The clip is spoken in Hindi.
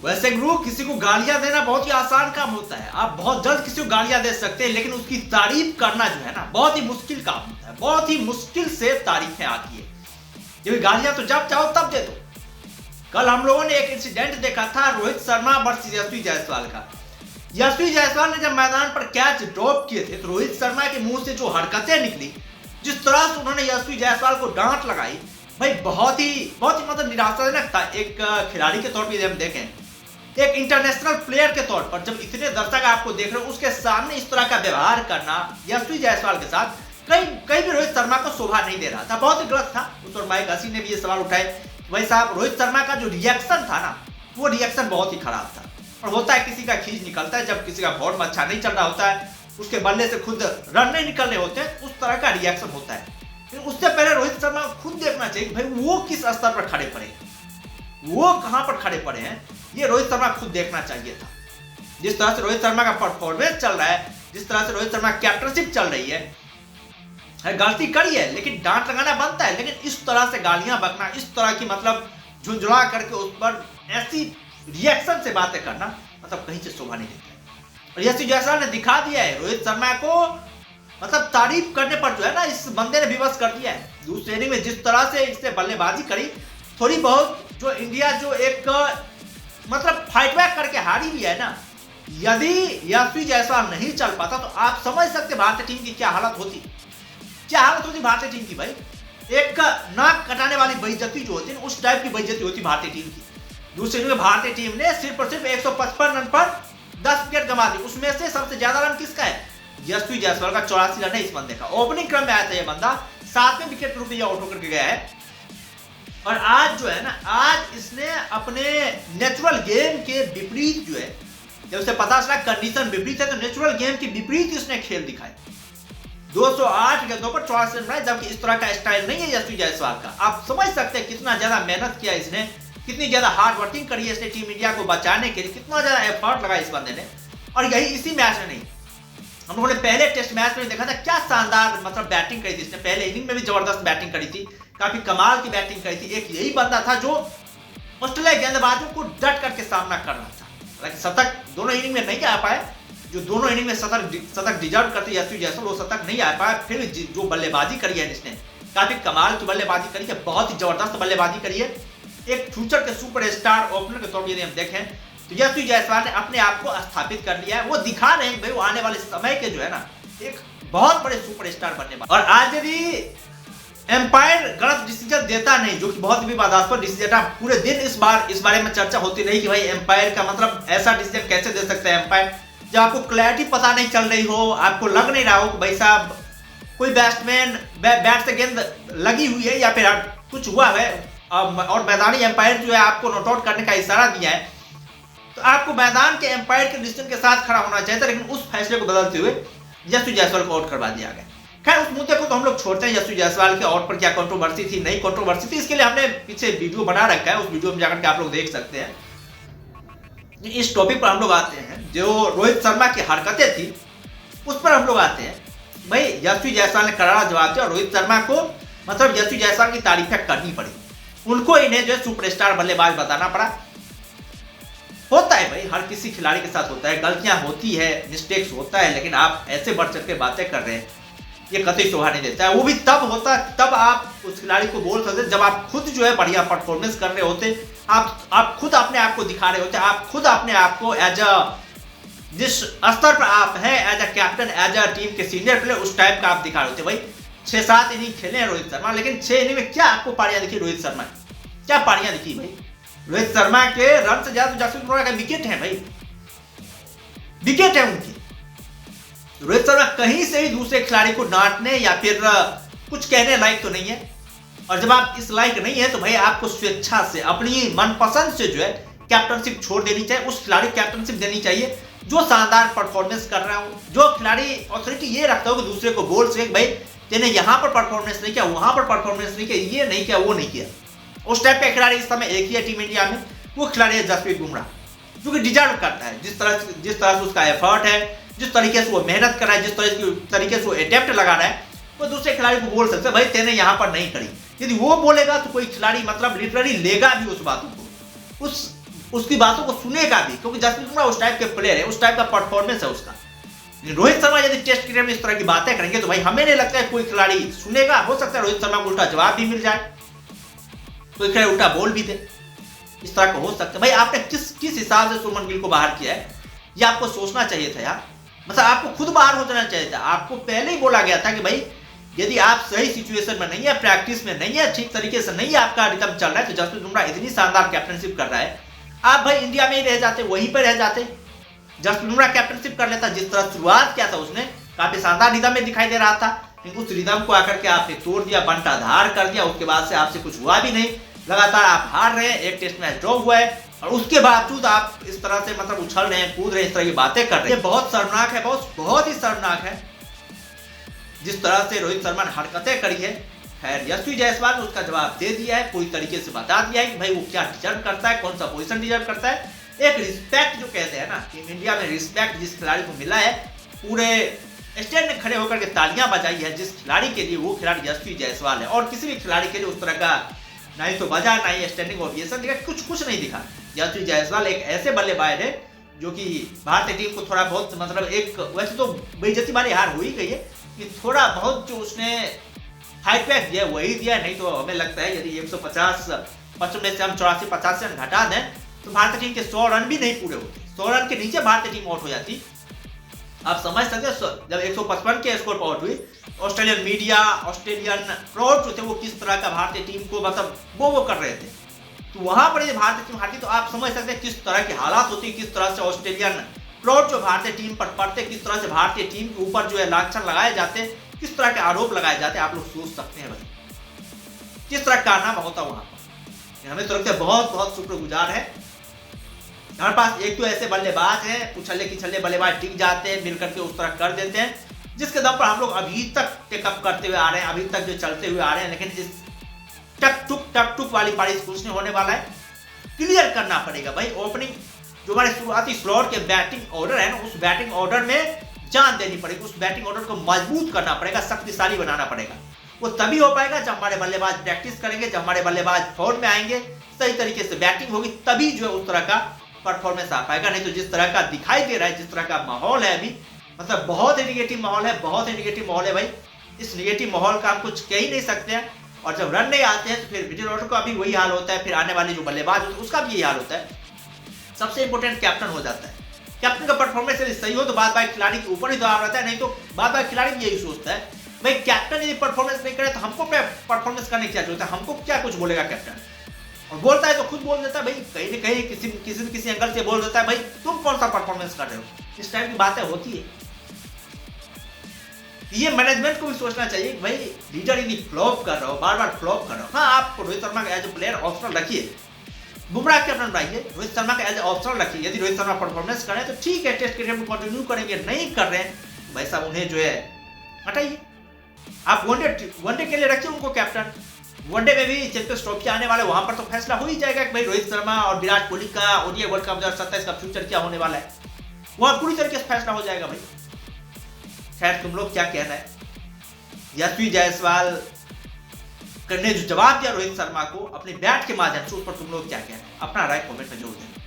वैसे गुरु, किसी को गालियां देना बहुत ही आसान काम होता है। आप बहुत जल्द किसी को गालियां दे सकते हैं, लेकिन उसकी तारीफ करना जो है ना, बहुत ही मुश्किल काम होता है। बहुत ही मुश्किल से तारीफें आती है। क्योंकि गालियां तो जब चाहो तब दे दो। कल हम लोगों ने एक इंसिडेंट देखा था रोहित शर्मा वर्सेस यशस्वी जायसवाल का। यशस्वी जायसवाल ने जब मैदान पर कैच ड्रॉप किए थे तो रोहित शर्मा के मुंह से जो हरकतें निकली, जिस तरह से उन्होंने यशस्वी जायसवाल को डांट लगाई, भाई बहुत ही मतलब निराशाजनक था। एक खिलाड़ी के तौर पर हम देखें, एक इंटरनेशनल प्लेयर के तौर पर जब इतने दर्शक आपको देख रहे हो, उसके सामने इस तरह का व्यवहार करना यशस्वी जायसवाल के साथ कहीं भी रोहित शर्मा को शोभा नहीं दे रहा था। बहुत ही गलत था। उस पर माइक हसी ने भी ये सवाल उठाए, भाई साहब रोहित शर्मा का जो रिएक्शन था ना, वो रिएक्शन बहुत ही खराब था। और होता है किसी का खींच निकलता है, जब किसी का फॉर्म अच्छा नहीं चल रहा होता है, उसके बल्ले से खुद रन नहीं निकलने होते, उस तरह का रिएक्शन होता है। लेकिन उससे पहले रोहित शर्मा को खुद देखना चाहिए भाई वो किस स्तर पर खड़े पड़े, वो कहां पर खड़े पड़े हैं, ये रोहित शर्मा खुद देखना चाहिए था। जिस तरह से रोहित शर्मा का परफॉर्मेंस चल रहा है, जिस तरह से रोहित शर्मा कैप्टनशिप चल रही है, गलती करी है लेकिन डांट लगाना बनता है। लेकिन इस तरह से गालियां बकना, इस तरह की मतलब झुंझुला करके उस पर ऐसी रिएक्शन से बातें करना, मतलब कहीं से शोभा नहीं देता है। और यशस्वी जायसवाल ने दिखा दिया है रोहित शर्मा को, मतलब तारीफ करने पर जो है ना, इस बंदे ने विवश कर दिया है। दूसरे इनिंग में जिस तरह से इसने बल्लेबाजी करी, थोड़ी बहुत जो इंडिया जो एक मतलब फाइट बैक करके हारी भी है ना, यदि यशस्वी जायसवाल नहीं चल पाता तो आप समझ सकते भारतीय टीम की क्या हालत होती। क्या हालत होती भारतीय टीम की भाई। एक नाक कटाने वाली बेइज्जती जो होती है, उस टाइप की बेइज्जती होती भारतीय टीम की। दूसरे इनिंग में भारतीय टीम ने सिर्फ और सिर्फ 155 रन पर 10 विकेट गंवा दी। उसमें से सबसे ज्यादा रन किसका है? यशस्वी जायसवाल का 84 रन है इस बंदे का। ओपनिंग क्रम में आया था ये बंदा, 7वें विकेट पर रुपया आउट होकर के गया है। और आज जो है ना, आज इसने अपने नेचुरल गेम के विपरीत जो है, जब उसे पता चला कंडीशन विपरीत है, तो नेचुरल गेम के विपरीत इसने खेल दिखाया। 208 गेंदों पर 84 रन बनाए, जबकि इस तरह का स्टाइल नहीं है यशस्वी जायसवाल का। आप समझ सकते हैं कितना ज्यादा मेहनत किया इसने, कितनी ज्यादा हार्ड वर्किंग करी है इसने टीम इंडिया को बचाने के लिए, कितना ज्यादा एफर्ट लगा इस बंदे ने। और यही इसी मैच में नहीं, हम लोगों ने पहले टेस्ट मैच में देखा था क्या शानदार मतलब बैटिंग करी थी इसने। पहले इनिंग में भी जबरदस्त बैटिंग करी थी, काफी कमाल की बैटिंग करी थी। एक यही बंदा था जो ऑस्ट्रेलिया गेंदबाजों को डट करके सामना कर रहा था। हालांकि शतक दोनों इनिंग में नहीं आ पाए, जो दोनों इनिंग में शतक डिजर्व करते यशस्वी जायसवाल, वो शतक नहीं आ पाया। फिर जो बल्लेबाजी करी है इसने, काफी कमाल की बल्लेबाजी करी है, बहुत ही जबरदस्त बल्लेबाजी करी है। एक फ्यूचर के सुपरस्टार ओपनर के तौर पर यदि हम देखें तो यशस्वी जायसवाल ने अपने आप को स्थापित कर लिया है। वो दिखा रहे हैं भाई वो आने वाले समय के जो है ना, एक बहुत बड़े सुपरस्टार बनने वाले। और आज यदि एम्पायर गलत डिसीजन देता नहीं, जो कि बहुत विवादास्पद डिसीजन था, पूरे दिन इस बारे में चर्चा होती रही कि भाई एम्पायर का मतलब ऐसा डिसीजन कैसे दे सकता है एम्पायर, जब आपको क्लैरिटी पता नहीं चल रही हो, आपको लग नहीं रहा हो कि भाई साहब कोई बैट्समैन बैट से गेंद लगी हुई है या फिर कुछ हुआ है, और मैदानी एम्पायर जो है आपको नॉट आउट करने का इशारा दिया है, तो आपको मैदान के एम्पायर के डिसीजन के साथ खड़ा होना चाहिए था। लेकिन उस फैसले को बदलते हुए यशस्वी जायसवाल को आउट करवा दिया गया। खैर उस मुद्दे को तो हम लोग छोड़ते हैं, यशस्वी जायसवाल के आउट पर क्या कंट्रोवर्सी थी, नहीं कंट्रोवर्सी थी, इसके लिए हमने पीछे वीडियो बना रखा है, उस वीडियो में जाकर के आप लोग देख सकते हैं। इस टॉपिक पर हम लोग आते हैं, जो रोहित शर्मा की हरकतें थी उस पर हम लोग आते हैं। भाई यशस्वी जायसवाल ने करारा जवाब दिया और रोहित शर्मा को मतलब यशस्वी जायसवाल की तारीफें करनी पड़ी, उनको इन्हें जो है सुपरस्टार बल्लेबाज बताना पड़ा। होता है भाई, हर किसी खिलाड़ी के साथ होता है, गलतियां होती है, मिस्टेक्स होता है, लेकिन आप ऐसे बढ़ चढ़ के बातें कर रहे हैं, ये कतई शोभा नहीं देता है। वो भी तब होता है तब आप उस खिलाड़ी को बोल सकते जब आप खुद जो है बढ़िया परफॉर्मेंस कर रहे होते, आप खुद अपने आप को दिखा रहे होते, आप खुद अपने आप को एज अ जिस स्तर पर आप हैं as a captain, as a team के सीनियर प्लेयर, उस टाइप का आप दिखा रहे होते। भाई 6-7 इनिंग खेले हैं रोहित शर्मा, लेकिन 6 इनिंग में क्या आपको पारियां दिखी रोहित शर्मा, क्या पारियां दिखी भाई? रोहित शर्मा के रन से ज्यादा जसप्रीत बुमराह का विकेट है भाई, विकेट है उनकी। रोहित शर्मा कहीं से भी दूसरे खिलाड़ी को डांटने या फिर कुछ कहने लायक तो नहीं है। और जब आप इस लायक नहीं है तो भाई आपको स्वेच्छा से अपनी मनपसंद से जो है कैप्टनशिप छोड़ देनी चाहिए, उस खिलाड़ी को कैप्टनशिप देनी चाहिए जो शानदार परफॉर्मेंस कर रहा हो, जो खिलाड़ी अथॉरिटी ये रखता हो कि दूसरे को बोल सके भाई तेने यहाँ पर परफॉर्मेंस नहीं किया, वहां पर परफॉर्मेंस नहीं किया, ये नहीं किया, वो नहीं किया। उस टाइप का खिलाड़ी इस समय एक ही है टीम इंडिया में, वो खिलाड़ी है जसप्रीत बुमराह, जो कि डिजर्व करता है। जिस तरह से उसका एफर्ट है, जिस तरीके से वो मेहनत कर रहा है, जिस तरीके से वो अटेम्प्ट लगा रहा है, वो दूसरे खिलाड़ी को बोल सकते हैं भाई तेने यहाँ पर नहीं करी। यदि वो बोलेगा तो कोई खिलाड़ी मतलब लिटरली लेगा भी उस बातों को, उस उसकी बातों को सुनेगा भी, क्योंकि जसप्रीत बुमराह उस टाइप के प्लेयर है, उस टाइप का परफॉर्मेंस है उसका। रोहित शर्मा यदि टेस्ट क्रिकेट में इस तरह की बातें करेंगे तो भाई हमें नहीं लगता है कोई खिलाड़ी सुनेगा। हो सकता है रोहित शर्मा को उल्टा जवाब भी मिल जाए, कोई खिलाड़ी उल्टा बोल भी दे, इस तरह का हो सकता है। भाई आपने किस हिसाब से शुभमन गिल को बाहर किया है, ये आपको सोचना चाहिए था यार। मतलब आपको खुद बाहर हो जाना चाहिए था। आपको पहले ही बोला गया था कि भाई यदि आप सही सिचुएशन में नहीं है, प्रैक्टिस में नहीं है, ठीक तरीके से नहीं है, आपका रिदम चल रहा है, तो जसप्रीत बुमराह इतनी शानदार कैप्टनशिप कर रहा है, आप भाई इंडिया में ही रह जाते, वहीं पर रह जाते, जसप्रीत बुमराह कैप्टनशिप कर लेता। जिस तरह शुरुआत किया था उसने, काफी शानदार रिदम में दिखाई दे रहा था, लेकिन उस रिदम को आकर के आपने तोड़ दिया, बंटाधार कर दिया। उसके बाद से आपसे कुछ हुआ भी नहीं, लगातार आप हार रहे हैं, एक टेस्ट मैच ड्रॉ हुआ है, और उसके बावजूद आप इस तरह से मतलब उछल रहे हैं, कूद रहे हैं, इस तरह की बातें कर रहे हैं। बहुत शर्मनाक है, बहुत ही शर्मनाक है जिस तरह से रोहित शर्मा ने हरकतें करी है। खैर यशस्वी जायसवाल ने उसका जवाब दे दिया है, पूरी तरीके से बता दिया है कि भाई वो क्या डिजर्व करता है, कौन सा पोजीशन डिजर्व करता है। एक रिस्पेक्ट जो कहते हैं ना, टीम इंडिया में रिस्पेक्ट जिस खिलाड़ी को मिला है, पूरे स्टेट में खड़े होकर के तालियां बजाई है जिस खिलाड़ी के लिए, वो खिलाड़ी यशस्वी जायसवाल है। और किसी भी खिलाड़ी के लिए उस तरह का ना ही तो बजा, ना ही स्टैंडिंग ओवेशन दिखा, कुछ नहीं दिखा। यशस्वी जायसवाल एक ऐसे बल्लेबाज है जो कि भारतीय टीम को थोड़ा बहुत मतलब एक, वैसे तो बेइज्जती वाली हार हो ही गई है, कि थोड़ा बहुत जो उसने हाई पैक दिया वही दिया, नहीं तो हमें लगता है यदि 150 55 में से हम 84-85 रन घटा दें तो भारतीय टीम के 100 रन भी नहीं पूरे होते। 100 रन के नीचे भारतीय टीम आउट हो जाती। आप समझ सकते हैं जब 155 के स्कोर पर आउट हुई, ऑस्ट्रेलियन मीडिया, ऑस्ट्रेलियन क्राउड जो थे वो किस तरह का भारतीय टीम को मतलब वो कर रहे थे। तो वहां पर यदि भारतीय टीम हारती तो आप समझ सकते हैं किस तरह की हालात होती, किस तरह से ऑस्ट्रेलियन क्राउड जो भारतीय टीम पर पड़ते, किस तरह से भारतीय टीम के ऊपर जो है लांछन लगाए जाते, किस तरह के आरोप लगाए जाते, आप लोग सोच सकते हैं भाई किस तरह कारनामा होता वहां पर। हमें तो लगता है बहुत शुक्रगुजार है हमारे पास एक तो ऐसे बल्लेबाज हैं, उछले किछले बल्लेबाज टिक जाते हैं, मिलकर के उस तरह कर देते हैं, जिसके दम पर हम लोग अभी तक टेकअप करते हुए आ रहे हैं, अभी तक जो चलते हुए आ रहे हैं। लेकिन इस टक टुक वाली पारी कुछ नहीं होने वाला है, क्लियर करना पड़ेगा भाई। ओपनिंग जो हमारे शुरुआती स्लॉट के बैटिंग ऑर्डर है ना, उस बैटिंग ऑर्डर में जान देनी पड़ेगी, उस बैटिंग ऑर्डर को मजबूत करना पड़ेगा, शक्तिशाली बनाना पड़ेगा। वो तभी हो पाएगा जब हमारे बल्लेबाज प्रैक्टिस करेंगे, जब हमारे बल्लेबाज फॉर्म में आएंगे, सही तरीके से बैटिंग होगी, तभी जो है उस तरह का परफॉर्मेंस आ पाएगा। नहीं तो जिस तरह का दिखाई दे रहा है, जिस तरह का माहौल है अभी, मतलब बहुत ही निगेटिव माहौल है, बहुत ही निगेटिव माहौल है भाई। इस निगेटिव माहौल का हम कुछ कह ही नहीं सकते हैं। और जब रन नहीं आते हैं तो फिर मिडिल ऑर्डर का भी वही हाल होता है, फिर आने वाले जो बल्लेबाज होते हैं उसका भी यही हाल होता है। सबसे इंपॉर्टेंट कैप्टन हो जाता है। कैप्टन का परफॉर्मेंस यदि सही हो तो बात बात खिलाड़ी के ऊपर ही दबाव रहता है, नहीं तो बात बात खिलाड़ी भी यही सोचता है भाई कैप्टन यदि परफॉर्मेंस नहीं करे तो हमको परफॉर्मेंस करने की क्या जरूरत है, हमको क्या कुछ बोलेगा कैप्टन। और बोलता है तो खुद बोल देता है भाई, कहीं ना कहीं किसी एंगल से बोल देता है भाई तुम कौन सा परफॉर्मेंस कर रहे हो। इस टाइप की बातें होती है। ये मैनेजमेंट को भी सोचना चाहिए कि भाई लीडर यदि फ्लॉप कर रहा हो, बार बार फ्लॉप कर रहा हो, हाँ आप रोहित शर्मा का एज ए प्लेयर ऑप्शनल रखिए, बुमराह कैप्टन रहिए, रोहित शर्मा का एज ए ऑप्शनल रखिए। यदि रोहित शर्मा परफॉर्मेंस करें तो ठीक है, टेस्ट क्रिकेट में कंटिन्यू करेंगे, नहीं कर रहे हैं भाई साहब उन्हें जो है हटाइए। आप वनडे के लिए रखिए उनको कैप्टन। वनडे में भी चैंपियंस ट्रॉफी आने वाला है, वहां पर तो फैसला हो ही जाएगा कि भाई रोहित शर्मा और विराट कोहली का ओडीआई वर्ल्ड कप 2027 का फ्यूचर क्या होने वाला है, वहां पूरी तरीके से फैसला हो जाएगा भाई। खैर तुम लोग क्या कहना है, यशस्वी जायसवाल ने जो जवाब दिया रोहित शर्मा को अपने बैट के माध्यम से, उस पर तुम लोग क्या कहना है, अपना राय कमेंट में जरूर देना।